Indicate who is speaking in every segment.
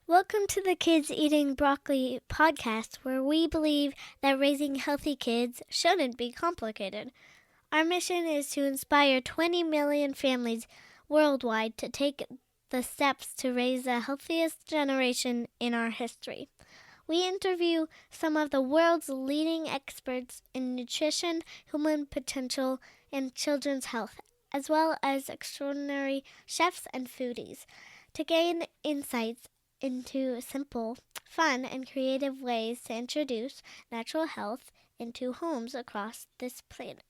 Speaker 1: Welcome to the Kids Eating Broccoli podcast, where we believe that raising healthy kids shouldn't be complicated. Our mission is to inspire 20 million families worldwide to take the steps to raise the healthiest generation in our history. We interview some of the world's leading experts in nutrition, human potential, and children's health, as well as extraordinary chefs and foodies, to gain insights into simple, fun, and creative ways to introduce natural health into homes across this planet.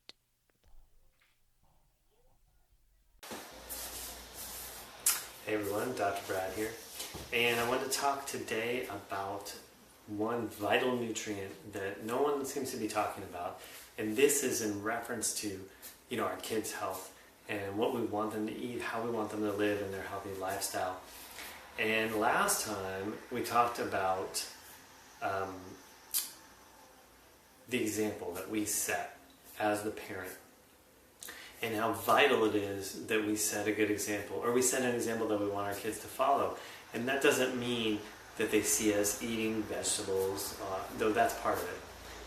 Speaker 2: Hey everyone, Dr. Brad here, and I want to talk today about one vital nutrient that no one seems to be talking about, and this is in reference to, our kids' health and what we want them to eat, how we want them to live in their healthy lifestyle. And last time we talked about the example that we set as the parent and how vital it is that we set a good example, or we set an example that we want our kids to follow. And that doesn't mean that they see us eating vegetables, though that's part of it.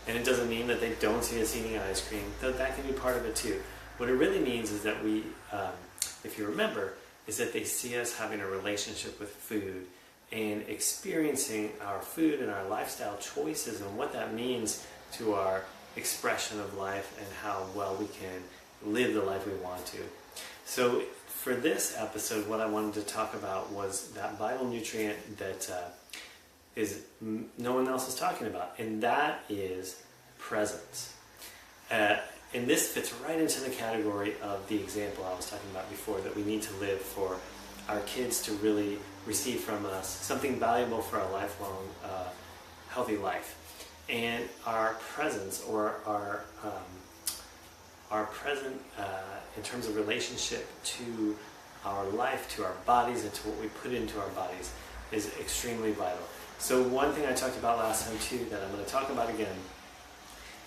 Speaker 2: And it doesn't mean that they don't see us eating ice cream, though that can be part of it too. What it really means is that we, if you remember, is that they see us having a relationship with food and experiencing our food and our lifestyle choices and what that means to our expression of life and how well we can live the life we want to. So for this episode, what I wanted to talk about was that vital nutrient that no one else is talking about, and that is presence. And this fits right into the category of the example I was talking about before, that we need to live for our kids to really receive from us something valuable for a lifelong, healthy life. And our presence, or our present in terms of relationship to our life, to our bodies, and to what we put into our bodies is extremely vital. So one thing I talked about last time too, that I'm going to talk about again,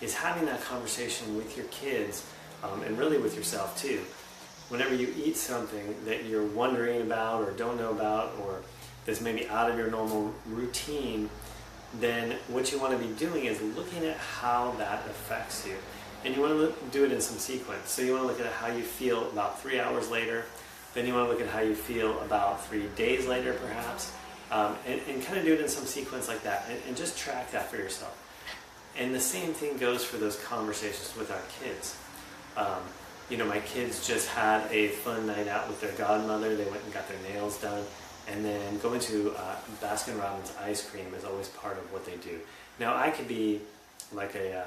Speaker 2: is having that conversation with your kids, and really with yourself too. Whenever you eat something that you're wondering about or don't know about, or that's maybe out of your normal routine, then what you want to be doing is looking at how that affects you. And you want to do it in some sequence. So you want to look at how you feel about 3 hours later, then you want to look at how you feel about 3 days later perhaps, and kind of do it in some sequence like that, and just track that for yourself. And the same thing goes for those conversations with our kids. My kids just had a fun night out with their godmother. They went and got their nails done. And then going to Baskin-Robbins ice cream is always part of what they do. Now, I could be like a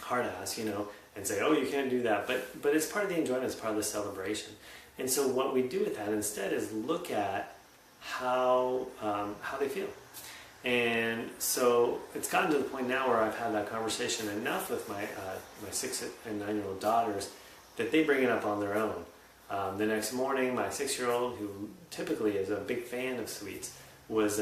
Speaker 2: hard ass, and say, oh, you can't do that. But it's part of the enjoyment. It's part of the celebration. And so what we do with that instead is look at how they feel. And so it's gotten to the point now where I've had that conversation enough with my 6 and 9-year-old daughters that they bring it up on their own. The next morning, my 6-year-old, who typically is a big fan of sweets, was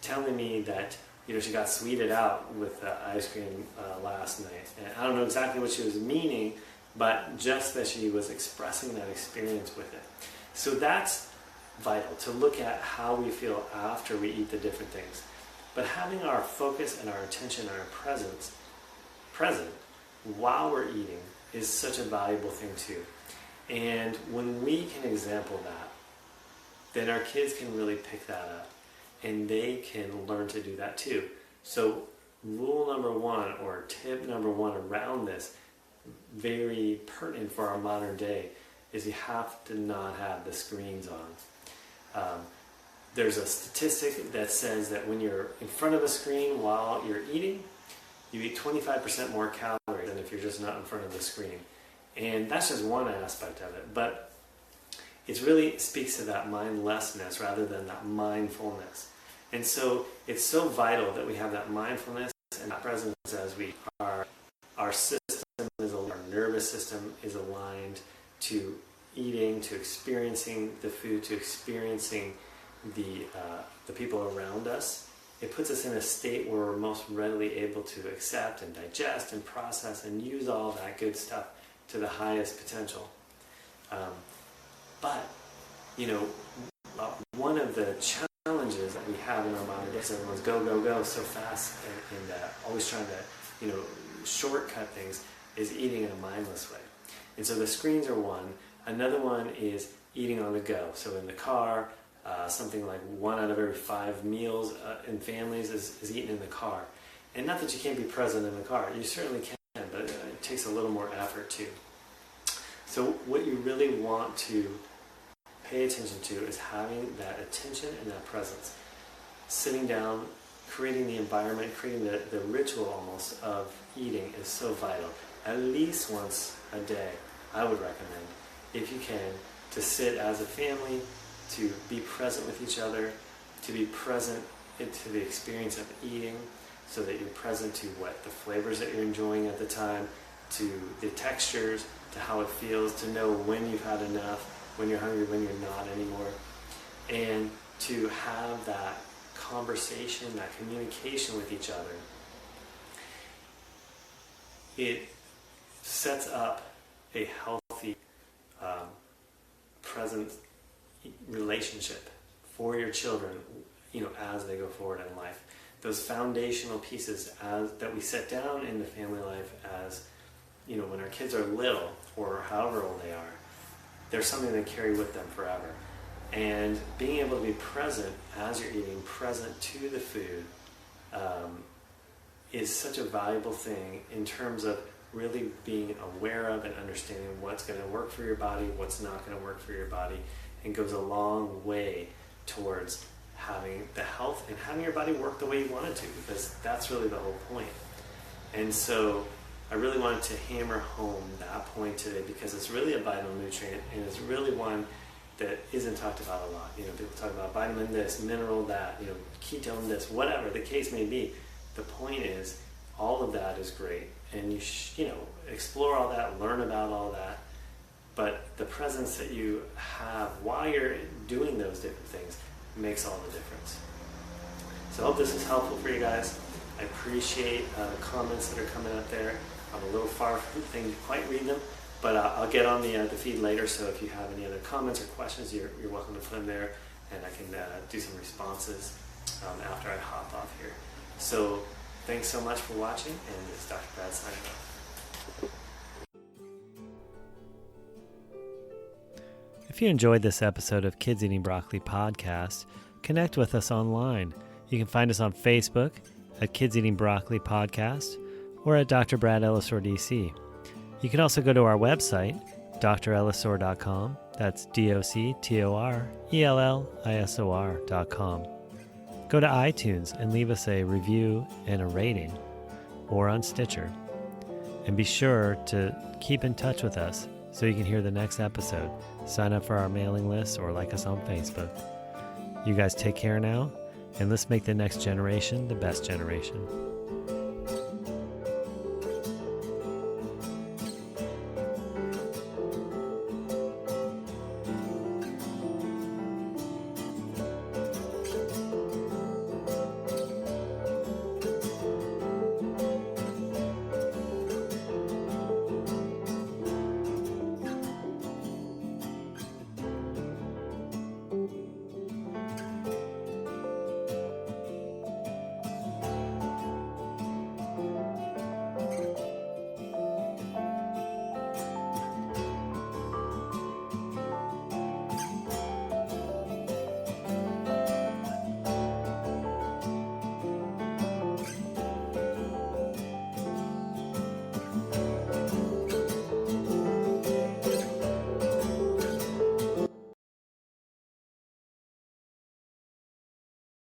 Speaker 2: telling me that she got sweeted out with ice cream last night. And I don't know exactly what she was meaning, but just that she was expressing that experience with it. So that's vital, to look at how we feel after we eat the different things. But having our focus and our attention and our present while we're eating is such a valuable thing too. And when we can example that, then our kids can really pick that up and they can learn to do that too. So rule number one, or tip number one around this, very pertinent for our modern day, is you have to not have the screens on. There's a statistic that says that when you're in front of a screen while you're eating, you eat 25% more calories than if you're just not in front of the screen. And that's just one aspect of it. But it really speaks to that mindlessness rather than that mindfulness. And so it's so vital that we have that mindfulness and that presence as our system our nervous system is aligned to eating, to experiencing the food, to experiencing the people around us. It puts us in a state where we're most readily able to accept and digest and process and use all that good stuff to the highest potential. But one of the challenges that we have in our modern days. Everyone's go, go, go so fast and always trying to, shortcut things, is eating in a mindless way. And so the screens are one. Another one is eating on the go. So in the car, something like 1 out of every 5 meals in families is eaten in the car. And not that you can't be present in the car. You certainly can, but it takes a little more effort too. So what you really want to pay attention to is having that attention and that presence. Sitting down, creating the environment, creating the ritual almost of eating is so vital. At least once a day, I would recommend, if you can, to sit as a family, to be present with each other, to be present into the experience of eating, so that you're present to what the flavors that you're enjoying at the time, to the textures, to how it feels, to know when you've had enough, when you're hungry, when you're not anymore, and to have that conversation, that communication with each other. It sets up a healthy, present relationship for your children, as they go forward in life. Those foundational pieces that we set down in the family life as, when our kids are little, or however old they are, there's something they carry with them forever. And being able to be present as you're eating, present to the food, is such a valuable thing in terms of really being aware of and understanding what's going to work for your body, what's not going to work for your body, and goes a long way towards having the health and having your body work the way you want it to, because that's really the whole point. And so I really wanted to hammer home that point today, because it's really a vital nutrient, and it's really one that isn't talked about a lot. People talk about vitamin this, mineral that, ketone this, whatever the case may be. The point is, all of that is great, and you explore all that, learn about all that, but the presence that you have while you're doing those different things makes all the difference. So I hope this is helpful for you guys. I appreciate the comments that are coming up there. I'm a little far from the thing to quite read them, but I'll get on the feed later, so if you have any other comments or questions, you're welcome to put them there, and I can do some responses after I hop off here. So thanks so much for watching, and this is Dr. Brad signing off.
Speaker 3: If you enjoyed this episode of Kids Eating Broccoli Podcast, connect with us online. You can find us on Facebook at Kids Eating Broccoli Podcast or at Dr. Brad Ellisor DC. You can also go to our website, drellisor.com. That's DOCTORELLISOR.com. Go to iTunes and leave us a review and a rating, or on Stitcher. And be sure to keep in touch with us so you can hear the next episode. Sign up for our mailing list or like us on Facebook. You guys take care now, and let's make the next generation the best generation.